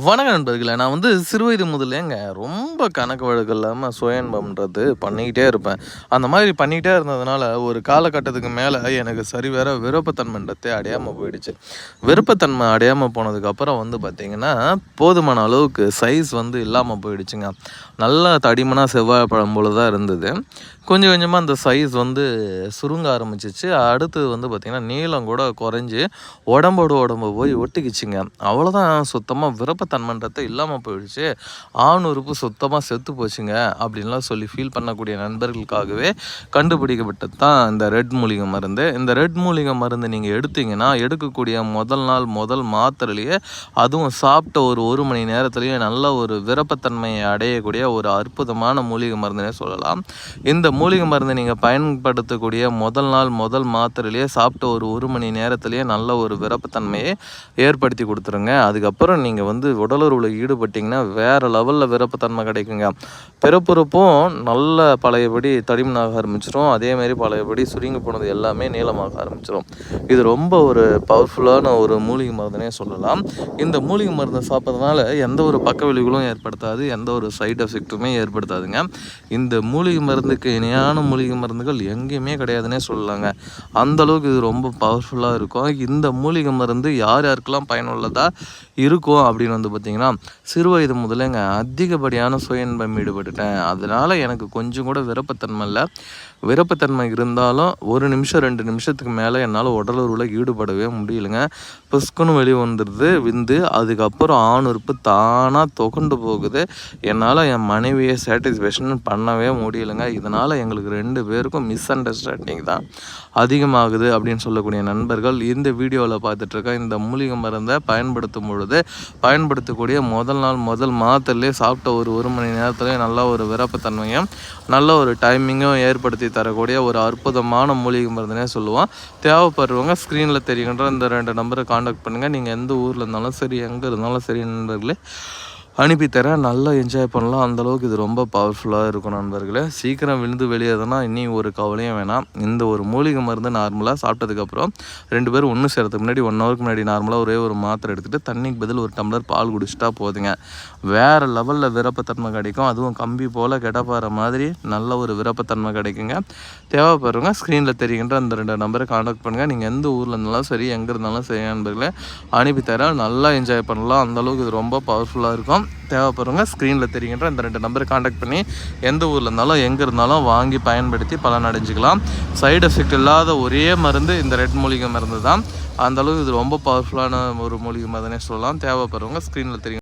வணக்கம் நண்பர்களே. நான் சிறு வயது முதலேங்க ரொம்ப கணக்கு வழக்கு இல்லாம சுயன்பம்ன்றது பண்ணிக்கிட்டே இருப்பேன். அந்த மாதிரி பண்ணிக்கிட்டே இருந்ததுனால, ஒரு காலகட்டத்துக்கு மேல எனக்கு சரிவர விருப்பத்தன்மைன்றதே அடையாம போயிடுச்சு. விருப்பத்தன்மை அடையாம போனதுக்கப்புறம் பார்த்தீங்கன்னா, போதுமான அளவுக்கு சைஸ் இல்லாம போயிடுச்சுங்க. நல்லா தடிமனா செவ்வாழை பழம் போல தான் இருந்தது. கொஞ்சம் கொஞ்சமாக அந்த சைஸ் சுருங்க ஆரம்பிச்சிச்சு. அடுத்தது பார்த்தீங்கன்னா, நீளம் கூட குறைஞ்சு உடம்போடு உடம்பு போய் ஒட்டிக்கிச்சுங்க. அவ்வளோதான், சுத்தமாக விருப்பத்தன்மைன்றதே இல்லாமல் போயிடுச்சு. ஆண் உறுப்பு சுத்தமாக செத்து போச்சுங்க அப்படின்லாம் சொல்லி ஃபீல் பண்ணக்கூடிய நண்பர்களுக்காகவே கண்டுபிடிக்கப்பட்டது தான் இந்த ரெட் மூலிகை மருந்து. இந்த ரெட் மூலிகை மருந்து நீங்கள் எடுத்தீங்கன்னா, எடுக்கக்கூடிய முதல் நாள் முதல் மாத்திரையிலேயே, அதுவும் சாப்பிட்ட ஒரு மணி நேரத்துலேயே நல்ல ஒரு விருப்பத்தன்மையை அடையக்கூடிய ஒரு அற்புதமான மூலிகை மருந்துனே சொல்லலாம். இந்த மூலிகை மருந்து நீங்கள் பயன்படுத்தக்கூடிய முதல் நாள் முதல் மாத்திரையிலேயே சாப்பிட்ட ஒரு மணி நேரத்துலேயே நல்ல ஒரு விருப்பத்தன்மையை ஏற்படுத்தி கொடுத்துருங்க. அதுக்கப்புறம் நீங்கள் உடலுறவில் ஈடுபட்டிங்கன்னா வேறு லெவலில் விருப்பத்தன்மை கிடைக்குங்க. பிறப்புறுப்பும் நல்ல பழையபடி தடிமனாக ஆரம்பிச்சிடும். அதேமாரி பழையபடி சுருங்கி போனது எல்லாமே நீளமாக ஆரம்பிச்சிடும். இது ரொம்ப ஒரு பவர்ஃபுல்லான ஒரு மூலிகை மருந்துனே சொல்லலாம். இந்த மூலிகை மருந்தை சாப்பிட்றதுனால எந்த ஒரு பக்க விளைவுகளும் ஏற்படுத்தாது, எந்த ஒரு சைடு எஃபெக்ட்டுமே ஏற்படுத்தாதுங்க. இந்த மூலிகை மருந்துக்கு இணையான மூலிகை மருந்துகள் எங்கேயுமே கிடையாதுன்னே சொல்லலாங்க. அந்தளவுக்கு இது ரொம்ப பவர்ஃபுல்லாக இருக்கும். இந்த மூலிகை மருந்து யார் யாருக்கெல்லாம் பயனுள்ளதாக இருக்கும் அப்படின்னு பார்த்திங்கன்னா, சிறு வயது முதலேங்க அதிகப்படியான சுய இன்பம் ஈடுபட்டுட்டேன். அதனால் எனக்கு கொஞ்சம் கூட விருப்பத்தன்மை இல்லை. விருப்பத்தன்மை இருந்தாலும் 1 நிமிஷம் 2 நிமிஷத்துக்கு மேலே என்னால் உடலுறவில் ஈடுபடவே முடியலைங்க. புஸ்குன்னு வெளியே வந்துடுது அதுக்கப்புறம் ஆண் உறுப்பு தானாக துகண்டு போகுது. என்னால் என் மனைவியை சாட்டிஸ்ஃபேக்ஷன் பண்ணவே முடியலைங்க. இதனால் எங்களுக்கு 2 பேருக்கும் மிஸ் அண்டர்ஸ்டாண்டிங் தான் அதிகமாகுது அப்படின்னு சொல்லக்கூடிய நண்பர்கள் இந்த வீடியோவில் பார்த்துட்ருக்க இந்த மூலிகை மருந்தை பயன்படுத்தக்கூடிய முதல் நாள் முதல் மாத்திரையிலே சாப்பிட்ட ஒரு மணி நேரத்துலேயே நல்ல ஒரு விருப்பத்தன்மையும் நல்ல ஒரு டைமிங்கும் ஏற்படுத்தி தரக்கூடிய ஒரு அற்புதமான மூலிகை மருந்துனே சொல்லுவோம். தேவைப்படுறவங்க ஸ்க்ரீனில் தெரிகின்ற இந்த 2 நம்பரை காண்டாக்ட் பண்ணுங்கள். நீங்கள் எந்த ஊரில் இருந்தாலும் சரி, எங்கே இருந்தாலும் சரி நண்பர்களே, அனுப்பித்தரேன். நல்லா என்ஜாய் பண்ணலாம். அந்தளவுக்கு இது ரொம்ப பவர்ஃபுல்லாக இருக்கும் நண்பர்களே. சீக்கிரம் விழுந்து வெளியேதுனா இனி ஒரு கவலையும் வேணாம். இந்த ஒரு மூலிகை மருந்து நார்மலாக சாப்பிட்டதுக்கப்புறம் 2 பேரும் ஒன்று சேர்றதுக்கு முன்னாடி 1 ஹவருக்கு முன்னாடி நார்மலாக ஒரே ஒரு மாத்திரை எடுத்துகிட்டு தண்ணிக்கு பதில் 1 டம்ளர் பால் குடிச்சிட்டா போதுங்க. வேறு லெவலில் விருப்பத்தன்மை கிடைக்கும். அதுவும் கம்பி போல் கெடப்பாற மாதிரி நல்ல ஒரு விருப்பத்தன்மை கிடைக்குங்க. தேவைப்படுறவங்க ஸ்க்ரீனில் தெரிகின்ற அந்த 2 நம்பரை காண்டாக்ட் பண்ணுங்கள். நீங்கள் எந்த ஊரில் இருந்தாலும் சரி, எங்கே இருந்தாலும் சரி நண்பர்களே, அனுப்பித்தரேன். நல்லா என்ஜாய் பண்ணலாம். அந்தளவுக்கு இது ரொம்ப பவர்ஃபுல்லாக இருக்கும். தேவைப்படுறவங்க ஸ்க்ரீனில் தெரிகின்ற இந்த 2 நம்பரை காண்டாக்ட் பண்ணி எந்த ஊரில் இருந்தாலும் எங்கே இருந்தாலும் வாங்கி பயன்படுத்தி பலன் அடைஞ்சிக்கலாம். சைடு எஃபெக்ட் இல்லாத ஒரே மருந்து இந்த ரெட் மூலிகை மருந்து தான். அந்தளவுக்கு இது ரொம்ப பவர்ஃபுல்லான ஒரு மூலிகை மருந்துனே சொல்லலாம். தேவைப்படுறவங்க ஸ்க்ரீனில் தெரியும்